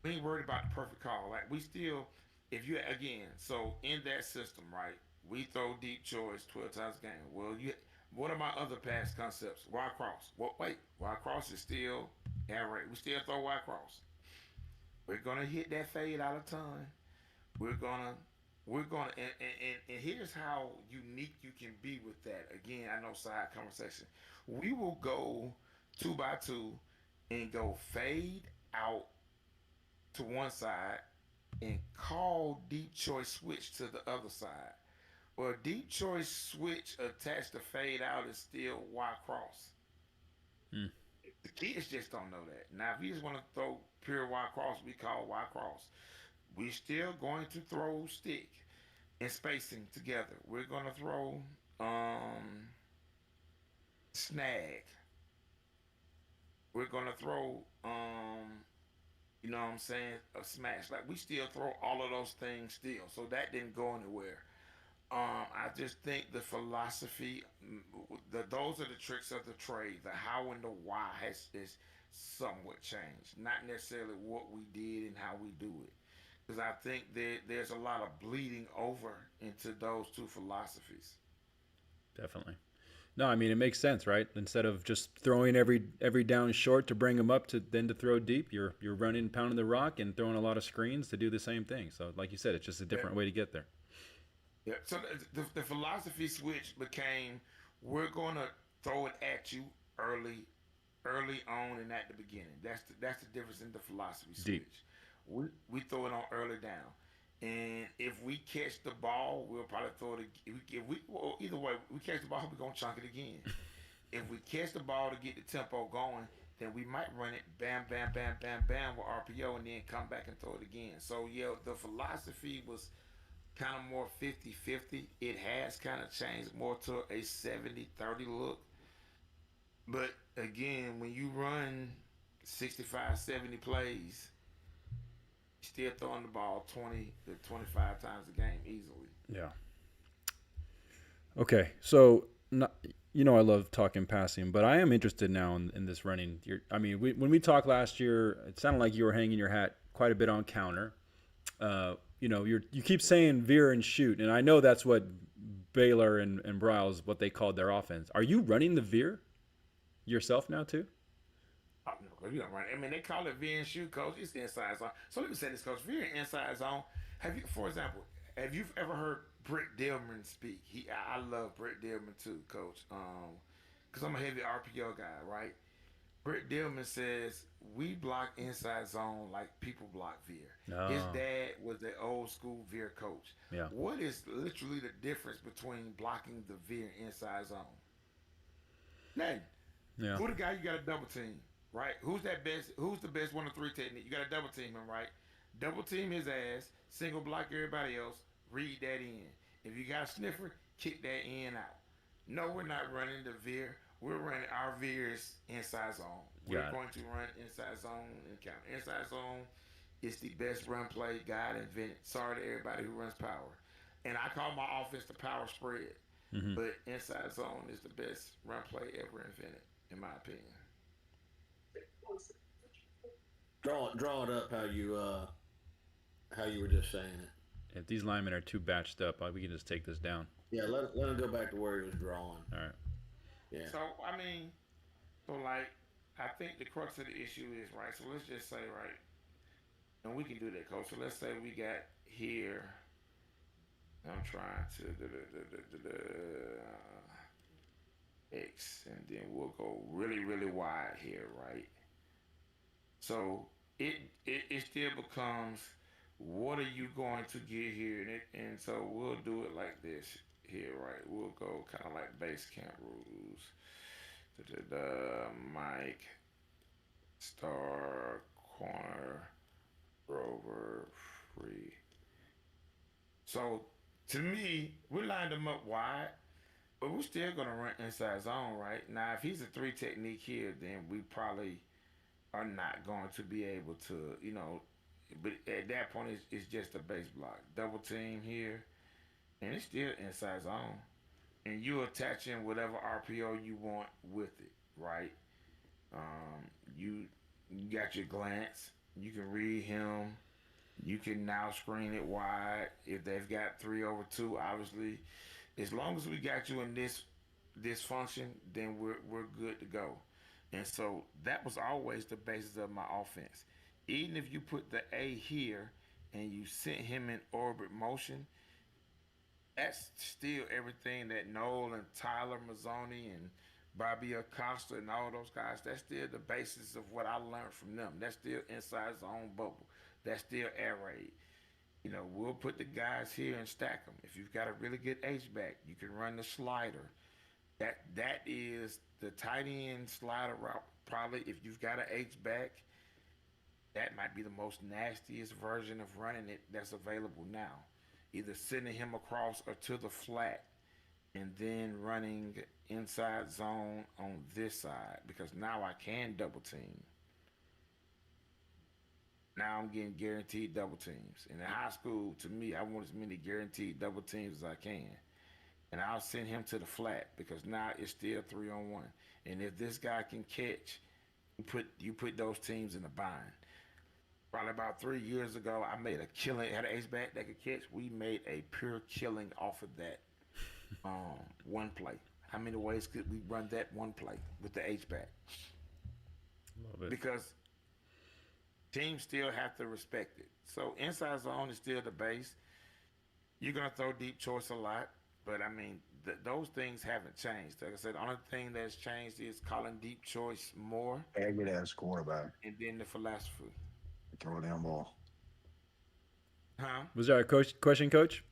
We ain't worried about the perfect call. Like we still, if you again, so in that system, right? We throw deep choice 12 times a game. Well, you. What are my other past concepts? Wide cross. Well, wait, wide cross is still air raid. We still throw wide cross. We're gonna hit that fade out of time. We're gonna we're gonna and here's how unique you can be with that. Again, I know side conversation. We will go two by two and go fade out to one side and call deep choice switch to the other side. Well, deep choice switch attached to fade out is still Y cross. Hmm. The kids just don't know that. Now, if you just want to throw pure Y cross, we call Y cross. We still going to throw stick and spacing together. We're gonna throw snag. We're gonna throw you know what I'm saying, a smash. Like we still throw all of those things still. So that didn't go anywhere. I just think the philosophy, those are the tricks of the trade. The how and the why has is somewhat changed. Not necessarily what we did and how we do it. Because I think there's a lot of bleeding over into those two philosophies. Definitely. No, I mean it makes sense, right? Instead of just throwing every down short to bring them up to then to throw deep, you're running, pounding the rock, and throwing a lot of screens to do the same thing. So, like you said, it's just a Yeah. different way to get there. Yeah. So the philosophy switch became we're going to throw it at you early, early on and at the beginning. That's the difference in the philosophy Deep. switch. We throw it on early down, and if we catch the ball, we'll probably throw it. If we well, either way, we catch the ball, we're gonna chunk it again. If we catch the ball to get the tempo going, then we might run it bam, bam, bam, bam, bam with RPO and then come back and throw it again. So, yeah, the philosophy was kind of more 50-50. It has kind of changed more to a 70-30 look. But again, when you run 65, 70 plays, you're still throwing the ball 20 to 25 times a game easily. Yeah. Okay. So, not, I love talking passing, but I am interested now in this running. I mean, when we talked last year, it sounded like you were hanging your hat quite a bit on counter. You keep saying veer and shoot, and I know that's what Baylor and Bryles what they called their offense. Are you running the veer yourself now too? Oh, no, you don't run. I mean, they call it V and shoot, coach. It's inside zone. So let me say this, coach. If you're in inside zone, for example, have you ever heard Britt Dillman speak? I love Britt Dillman too, coach. Because I'm a heavy RPO guy, right? Britt Dillman says we block inside zone like people block veer. His No. dad was the old school veer coach. Yeah. What is literally the difference between blocking the veer inside zone? Nothing. Yeah. Who the guy you got to double team, right? Who's that best? Who's the best 1 to 3 technique? You got to double team him, right? Double team his ass, single block everybody else, read that in. If you got a sniffer, kick that in out. No, we're not running the veer. We're running our veers inside zone. We're Got it. going to run inside zone and count. Inside zone is the best run play God invented. Sorry to everybody who runs power. And I call my offense the power spread. Hmm. But inside zone is the best run play ever invented, in my opinion. Draw it up how you were just saying it. If these linemen are too batched up, we can just take this down. Yeah, let him go back to where he was drawing. All right. Yeah. So I mean, so like, I think the crux of the issue is right. So let's just say right, and we can do that, coach. So let's say we got here. I'm trying to X, and then we'll go really, really wide here, right? So it still becomes what are you going to get here, and so we'll do it like this here, right? We'll go kind of like base camp rules. Mike, star, corner, rover. free. So to me, we lined him up wide, but we're still gonna run inside zone, right? Now, if he's a three technique here, then we probably are not going to be able to, But at that point, it's just a base block, double team here, and it's still inside zone, and you attach in whatever RPO you want with it, right? Um, you you got your glance. You can read him. You can now screen it wide if they've got 3/2. Obviously, as long as we got you in this function, then we're good to go. And so that was always the basis of my offense. Even if you put the A here and you sent him in orbit motion, that's still everything that Noel and Tyler Mazzoni and Bobby Acosta and all those guys, that's still the basis of what I learned from them. That's still inside zone bubble. That's still air raid. We'll put the guys here and stack them. If you've got a really good H back, you can run the slider. That is the tight end slider route. Probably if you've got an H back, that might be the most nastiest version of running it that's available now. Either sending him across or to the flat and then running inside zone on this side because now I can double team. Now I'm getting guaranteed double teams. And in high school, to me, I want as many guaranteed double teams as I can. And I'll send him to the flat because now it's still 3-on-1. And if this guy can catch, you put those teams in a bind. Probably about 3 years ago, I made a killing. Had an ace back that could catch. We made a pure killing off of that one play. How many ways could we run that one play with the H back? Love it. Because teams still have to respect it. So inside zone is still the base. You're gonna throw deep choice a lot, but I mean those things haven't changed. Like I said, the only thing that's changed is calling deep choice more, Aggie as quarterback. and then the philosophy. Throw the damn ball. Huh? Was there a question, Coach?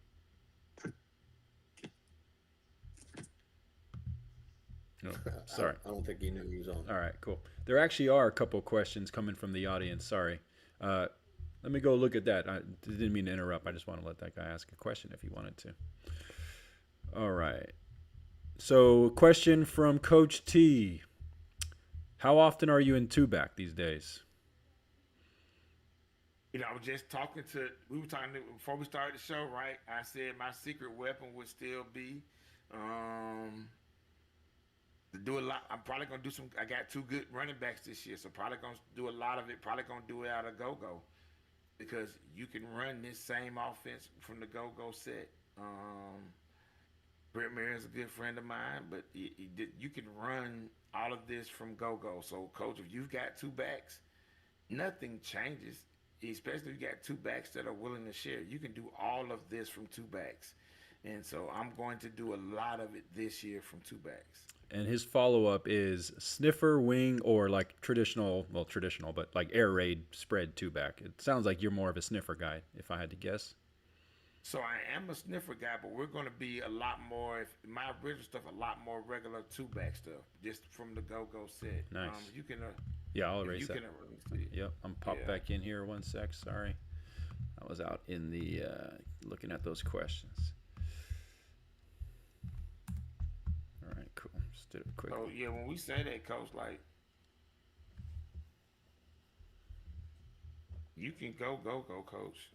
No, sorry. I don't think he knew he was on. All right, cool. There actually are a couple questions coming from the audience. Sorry. Let me go look at that. I didn't mean to interrupt. I just want to let that guy ask a question if he wanted to. All right. So, question from Coach T. How often are you in two-back these days? I was just we were talking before we started the show, right? I said my secret weapon would still be to do a lot. I'm probably gonna do some. I got two good running backs this year, so probably gonna do a lot of it. Probably gonna do it out of go because you can run this same offense from the go set. Brett Mayer is a good friend of mine, but you can run all of this from go. So, Coach, if you've got two backs, nothing changes. Especially if you got two backs that are willing to share, you can do all of this from two backs, and so I'm going to do a lot of it this year from two backs. And his follow-up is sniffer, wing, or like traditional, but like air raid spread two-back. It sounds like you're more of a sniffer guy, if I had to guess. So I am a sniffer guy, but we're going to be a lot more, my original stuff, a lot more regular two-back stuff, just from the go set. Nice. You can, yeah, I'll erase that. Erase it. Yep, I'm popped back in here 1 sec. Sorry. I was out in the looking at those questions. All right, cool. Just did it quick. So, yeah, when we say that, Coach, like, you can go, Coach.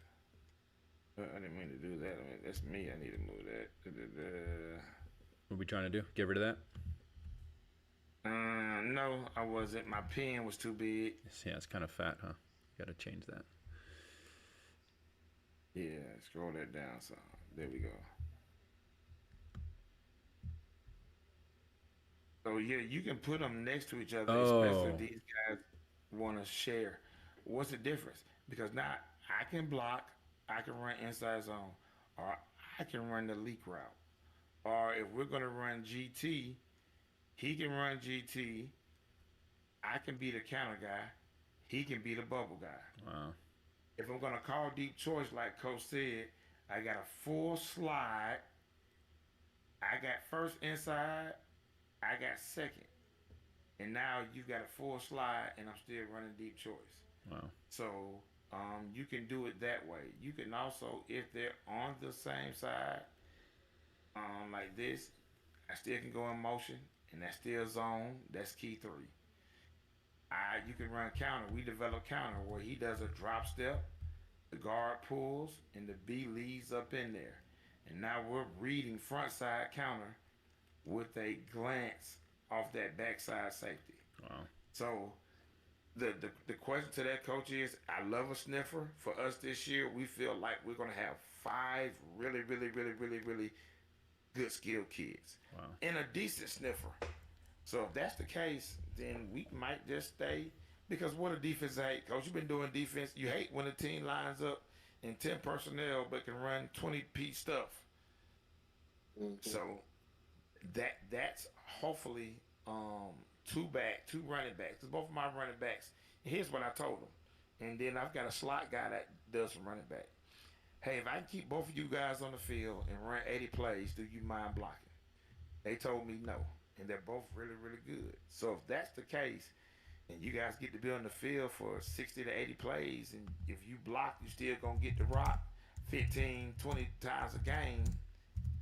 I didn't mean to do that. I mean, that's me. I need to move that. What are we trying to do? Get rid of that? No, I wasn't. My pen was too big. Yeah, it's kind of fat, huh? Got to change that. Yeah, scroll that down some. There we go. So, yeah, you can put them next to each other, especially if these guys want to share. What's the difference? Because now I can block, I can run inside zone, or I can run the leak route. Or if we're going to run GT, he can run GT. I can be the counter guy. He can be the bubble guy. Wow. If I'm going to call deep choice, like Coach said, I got a full slide. I got first inside. I got second. And now you got a full slide, and I'm still running deep choice. Wow. So You can do it that way. You can also, if they're on the same side, like this, I still can go in motion, and that's still zone. That's key three. You can run counter. We develop counter where he does a drop step, the guard pulls, and the B leads up in there. And now we're reading front side counter with a glance off that backside safety. Wow. So the question to that coach is, I love a sniffer. For us this year, we feel like we're gonna have five really good skilled kids Wow. and a decent sniffer. So if that's the case, then we might just stay, because what a defense I hate, coach. You've been doing defense. You hate when a team lines up in 10 personnel but can run 20 piece stuff. Mm-hmm. So that's hopefully two running backs. Cause both of my running backs. Here's what I told them, and then I've got a slot guy that does some running back. Hey, if I can keep both of you guys on the field and run 80 plays, do you mind blocking? They told me no, and they're both really good. So if that's the case, and you guys get to be on the field for 60 to 80 plays, and if you block, you still gonna get the rock 15, 20 times a game,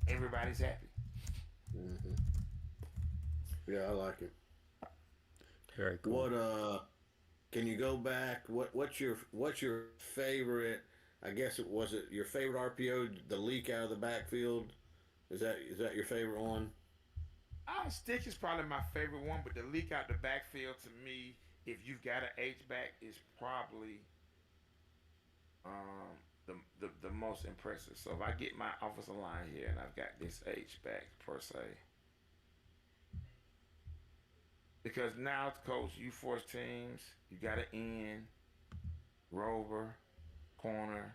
everybody's happy. Mm-hmm. Yeah, I like it. Very cool. What can you go back? What's your favorite? I guess it your favorite RPO, the leak out of the backfield. Is that your favorite one? Stick is probably my favorite one, but the leak out the backfield to me, if you've got an H back, is probably the most impressive. So if I get my offensive line here and I've got this H back per se, because now, coach, you force teams, you got an end, rover, corner,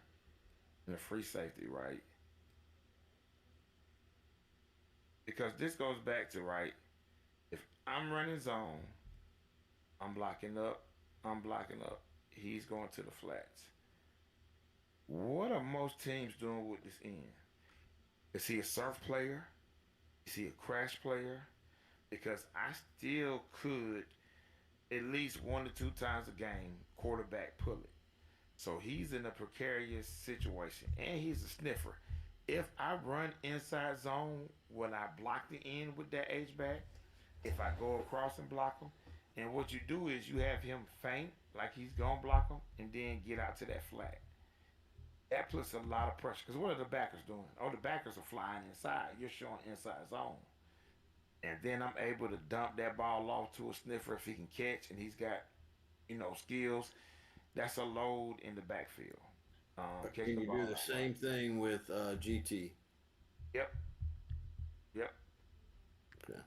and a free safety, right? Because this goes back to, right, if I'm running zone, I'm blocking up, he's going to the flats. What are most teams doing with this end? Is he a surf player? Is he a crash player? Because I still could, at least 1 to 2 times a game, quarterback pull it. So he's in a precarious situation, and he's a sniffer. If I run inside zone, will I block the end with that H back? If I go across and block him, and what you do is you have him feint like he's gonna block him, and then get out to that flat. That puts a lot of pressure. Because what are the backers doing? Oh, the backers are flying inside. You're showing inside zone, and then I'm able to dump that ball off to a sniffer if he can catch, and he's got skills. That's a load in the backfield. Catch Can the you do ball the out same right. thing with GT? Yep, yep. Okay.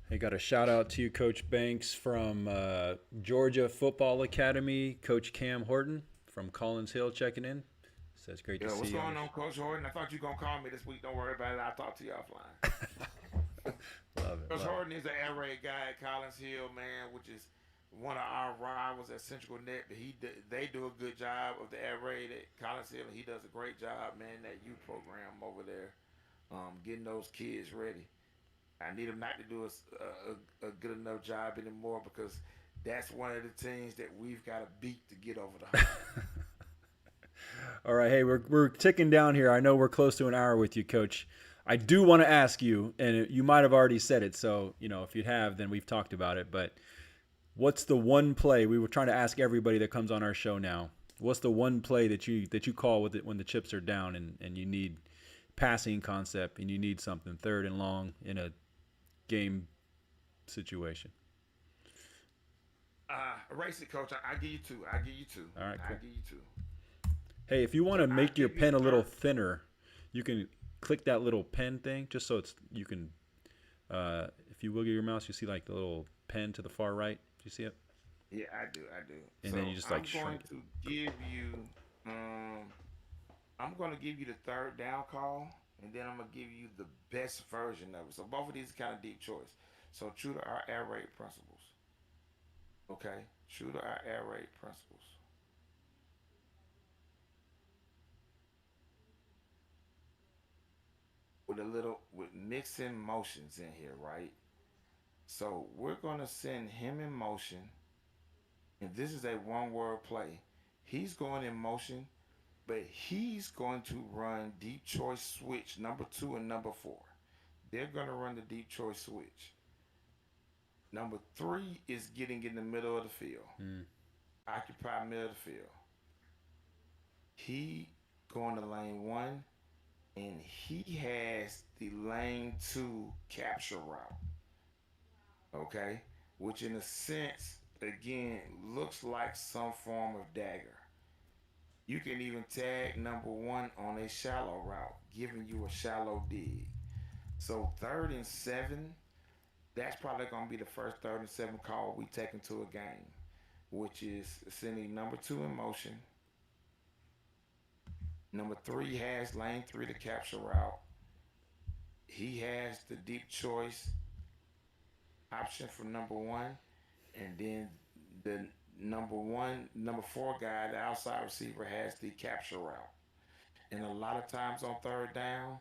Hey, got a shout out to you, Coach Banks from Georgia Football Academy. Coach Cam Horton from Collins Hill checking in. Says great to Yo, see what's you. going on, Coach Horton? I thought you were gonna call me this week. Don't worry about it. I'll talk to you offline. Love it. Coach Love Horton is an air raid guy at Collins Hill, man, which is one of our rivals at Central Net. But they do a good job of the air raid at Collins Hill, and he does a great job, man. That youth program over there, getting those kids ready. I need him not to do a good enough job anymore, because that's one of the teams that we've got to beat to get over the hump. it. All right, hey, we're ticking down here. I know we're close to an hour with you, Coach. I do want to ask you, and you might have already said it, so if you have, then we've talked about it. But what's the one play we were trying to ask everybody that comes on our show now? What's the one play that you call with it when the chips are down and you need passing concept and you need something third and long in a game situation? Erase it, Coach. I give you two. I give you two. All right, cool. I give you two. Hey, if you want So to I make your give you pen a little third. thinner, you can click that little pen thing just so you can. If you wiggle your mouse, you see like the little pen to the far right. Do you see it? Yeah, I do. And So then you just I'm like going shrink it. to give you. Um, I'm going to give you the third down call, and then I'm going to give you the best version of it. So both of these are kind of deep choice. So true to our air raid principles. Okay, true to our air raid principles. With mixing motions in here, right? So we're gonna send him in motion, And this is a one-word play. He's going in motion, but he's going to run deep choice switch number 2 and number 4. They're going to run the deep choice switch. Number 3 is getting in the middle of the field, occupy middle of the field. He going to lane 1, and he has the lane 2 capture route. Okay, which in a sense, again, looks like some form of dagger. You can even tag number 1 on a shallow route, giving you a shallow dig. So 3rd and 7, that's probably going to be the first 3rd and 7 call we take into a game, which is sending number 2 in motion. Number 3 has lane 3 to capture route. He has the deep choice option for number 1, and then the number 4 guy, the outside receiver, has the capture route. And a lot of times on 3rd down,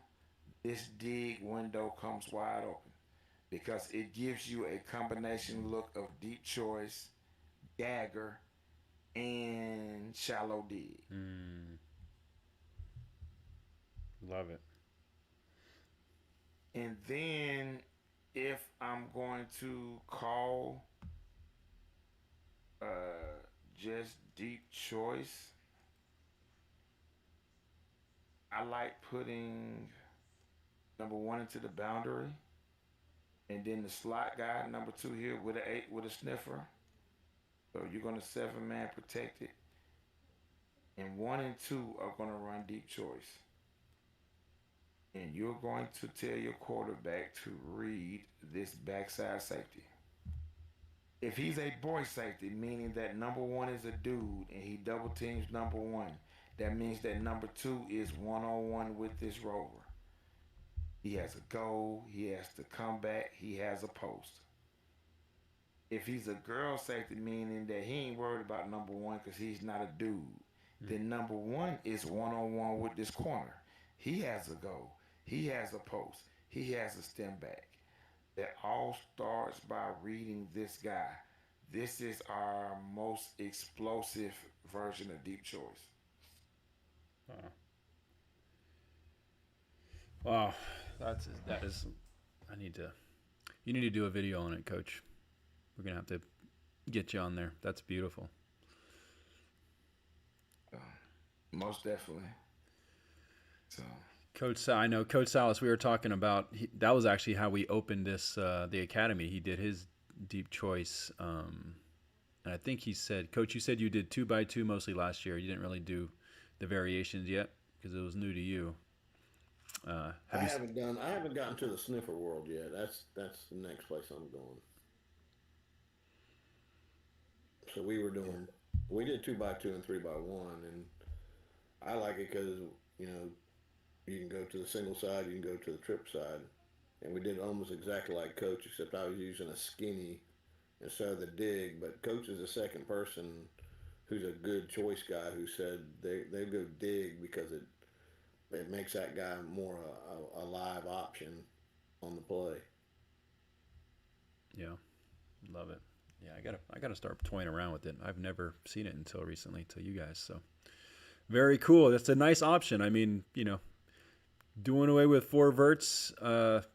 this dig window comes wide open because it gives you a combination look of deep choice, dagger, and shallow dig. Love it. And then if I'm going to call just deep choice, I like putting number 1 into the boundary, and then the slot guy, number 2 here with a 8 with a sniffer. So you're going to 7-man protect it, and 1 and 2 are going to run deep choice. And you're going to tell your quarterback to read this backside safety. If he's a boy safety, meaning that number 1 is a dude and he double teams number 1, that means that number 2 is one-on-one with this rover. He has a goal, he has to come back, he has a post. If he's a girl safety, meaning that he ain't worried about number 1 because he's not a dude, then number 1 is one-on-one with this corner. He has a goal, he has a post, he has a stem back. That all starts by reading this guy. This is our most explosive version of deep choice. Wow, that is. You need to do a video on it, Coach. We're gonna have to get you on there. That's beautiful. Most definitely. So. Coach, I know Coach Salas. We were talking about that was actually how we opened this the academy. He did his deep choice, and I think he said, Coach, you said you did 2x2 mostly last year. You didn't really do the variations yet because it was new to you. I haven't gotten to the sniffer world yet. That's the next place I'm going. So we did 2x2 and 3x1, and I like it because you can go to the single side, you can go to the trip side, and we did almost exactly like Coach, except I was using a skinny instead of the dig. But Coach is the second person who's a good choice guy who said they go dig because it makes that guy more a live option on the play. Yeah, love it. Yeah, I gotta start toying around with it. I've never seen it until recently, till you guys. So very cool. That's a nice option. I mean, doing away with 4 verts. My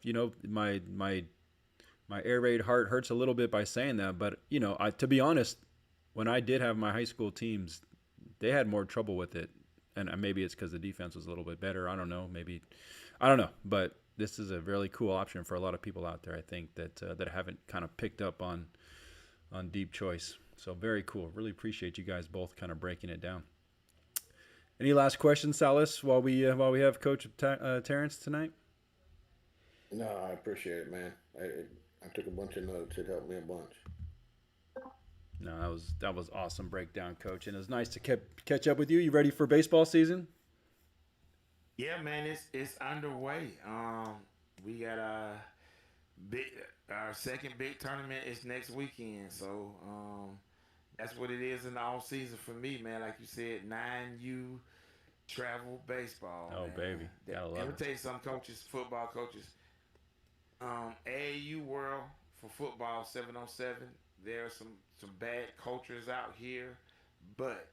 air raid heart hurts a little bit by saying that, but to be honest, when I did have my high school teams, they had more trouble with it. And maybe it's because the defense was a little bit better. I don't know. I don't know. But this is a really cool option for a lot of people out there, I think, that haven't kind of picked up on deep choice. So very cool. Really appreciate you guys both kind of breaking it down. Any last questions, Salas, while we have Coach Terrance tonight? No, I appreciate it, man. I took a bunch of notes. It helped me a bunch. No, that was awesome breakdown, Coach, and it was nice to catch up with you. You ready for baseball season? Yeah, man, it's underway. We got our second big tournament is next weekend, so that's what it is in the off season for me, man. Like you said, 9U travel baseball. Oh, man. Baby, gotta love Let me it. tell you something, football coaches. AAU World for football 7-on-7. there are some bad cultures out here, but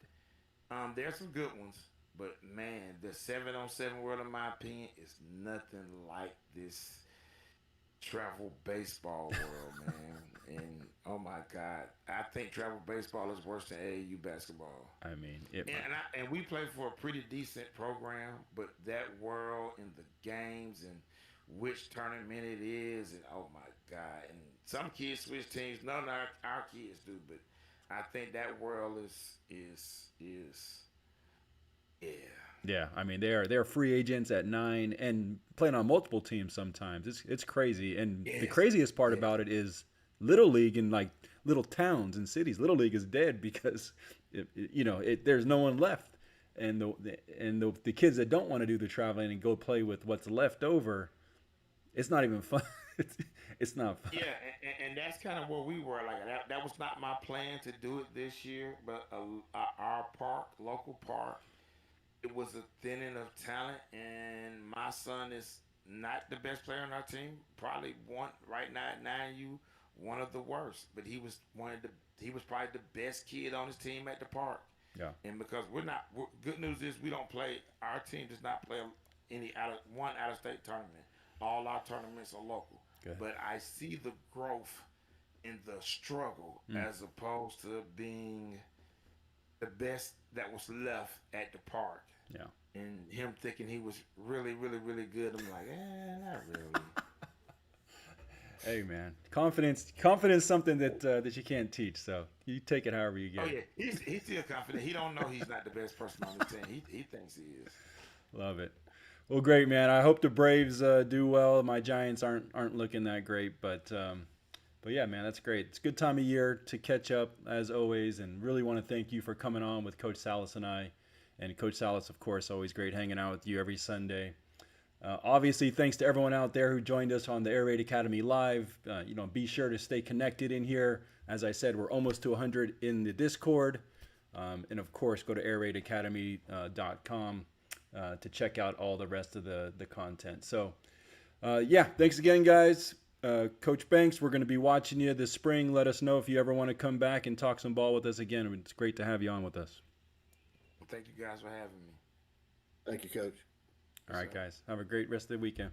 there are some good ones. But man, the 7-on-7 world, in my opinion, is nothing like this travel baseball world, man. And oh my God, I think travel baseball is worse than AAU basketball. I mean, it And might. and we play for a pretty decent program, but that world and the games and which tournament it is, and oh my God, and some kids switch teams. None of our kids do, but I think that world is yeah. Yeah, I mean they're free agents at 9 and playing on multiple teams sometimes. It's crazy, and the Yes, craziest part yes, about it is little league in like little towns and cities. Little league is dead because there's no one left, and the kids that don't want to do the traveling and go play with what's left over, it's not even fun. it's, it's not fun. yeah, and that's kind of where we were. Like that was not my plan to do it this year, but our park, local park, it was a thinning of talent, and my son is not the best player on our team. Probably one right now at 9U, one of the worst. But he was probably the best kid on his team at the park. Yeah, And because good news is we don't play. Our team does not play any out of state tournament. All our tournaments are local. good. But I see the growth in the struggle as opposed to being the best that was left at the park, Yeah. and him thinking he was really, really, really good. I'm like, not really. Hey man, confidence, something that you can't teach. So you take it however you Oh get it. yeah, he's still confident. He don't know he's not the best person on the team. He thinks he is. Love it. Well, great man. I hope the Braves do well. My Giants aren't looking that great, but yeah, man, that's great. It's a good time of year to catch up as always, and really want to thank you for coming on with Coach Salas and I. And Coach Salas, of course, always great hanging out with you every Sunday. Obviously, thanks to everyone out there who joined us on the Air Raid Academy Live. Be sure to stay connected in here. As I said, we're almost to 100 in the Discord. And of course, go to airraidacademy.com to check out all the rest of the content. So, yeah, thanks again, guys. Coach Banks, we're going to be watching you this spring. Let us know if you ever want to come back and talk some ball with us again. It's great to have you on with us. Well, thank you guys for having me. Thank you, Coach. All right, guys. Have a great rest of the weekend.